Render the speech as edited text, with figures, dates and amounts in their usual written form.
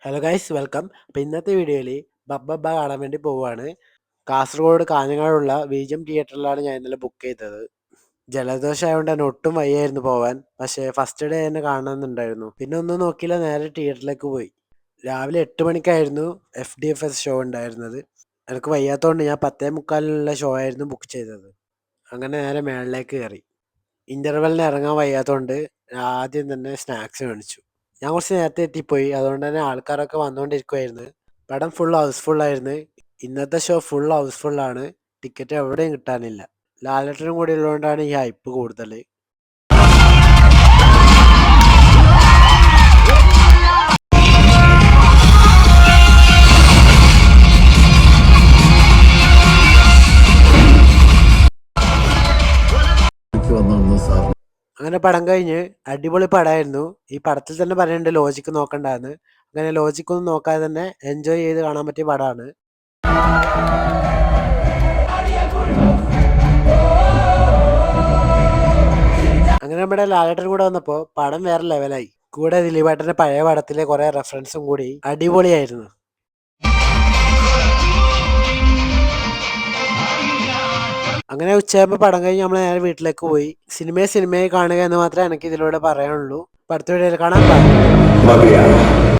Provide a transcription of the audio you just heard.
Hello guys, welcome. അപ്പോൾ ഇന്നത്തെ വീഡിയോയിൽ ബബ്ബ കാണാൻ വേണ്ടി പോവുകയാണ്. കാസർഗോഡ് കാഞ്ഞങ്ങാടുള്ള വിജയം തിയേറ്ററിലാണ് ഞാൻ ഇന്നലെ ബുക്ക് ചെയ്തത്. ജലദോഷം ആയതുകൊണ്ട് തന്നെ ഒട്ടും വയ്യായിരുന്നു പോവാൻ. പക്ഷേ ഫസ്റ്റ് ഡേ തന്നെ കാണണമെന്നുണ്ടായിരുന്നു. പിന്നെ ഒന്നും നോക്കിയില്ല, നേരെ തിയേറ്ററിലേക്ക് പോയി. രാവിലെ 8 മണിക്കായിരുന്നു FDFS ഷോ ഉണ്ടായിരുന്നത്. എനിക്ക് വയ്യാത്തതുകൊണ്ട് ഞാൻ 10:45 ഷോ ആയിരുന്നു ബുക്ക് ചെയ്തത്. അങ്ങനെ നേരെ മേളിലേക്ക് കയറി. ഇൻ്റർവെല്ലിന് ഇറങ്ങാൻ വയ്യാത്തതുകൊണ്ട് ആദ്യം തന്നെ സ്നാക്സ് മേടിച്ചു. ഞാൻ കുറച്ച് നേരത്തെ എത്തിപ്പോയി, അതുകൊണ്ട് തന്നെ ആൾക്കാരൊക്കെ വന്നുകൊണ്ടിരിക്കുമായിരുന്നു. പടം ഫുൾ ഹൗസ്ഫുള്ളായിരുന്നു. ഇന്നത്തെ ഷോ ഫുൾ ഹൗസ്ഫുള്ളാണ്. ടിക്കറ്റ് എവിടെയും കിട്ടാനില്ല. ലാലേട്ടനും കൂടി ഉള്ളതുകൊണ്ടാണ് ഈ ഹൈപ്പ് കൂടുതൽ. അങ്ങനെ പടം കഴിഞ്ഞ് അടിപൊളി പടമായിരുന്നു. ഈ പടത്തിൽ തന്നെ പറയുന്നുണ്ട് ലോജിക്ക് നോക്കണ്ടെന്ന്. അങ്ങനെ ലോജിക്കൊന്നും നോക്കാതെ തന്നെ എൻജോയ് ചെയ്ത് കാണാൻ പറ്റിയ പടമാണ്. അങ്ങനെ നമ്മുടെ ലാലേട്ടൻ കൂടെ വന്നപ്പോൾ പടം വേറെ ലെവലായി. കൂടെ ദിലീപേട്ടൻ്റെ പഴയ പടത്തിലെ കുറേ റെഫറൻസും കൂടി അടിപൊളിയായിരുന്നു. അങ്ങനെ ഉച്ചയാകുമ്പോൾ പടം കഴിഞ്ഞ് നമ്മൾ നേരെ വീട്ടിലേക്ക് പോയി. സിനിമയെ കാണുക എന്ന് മാത്രമേ എനിക്ക് ഇതിലൂടെ പറയാനുള്ളൂ. അടുത്ത വീഡിയോയിൽ കാണാം.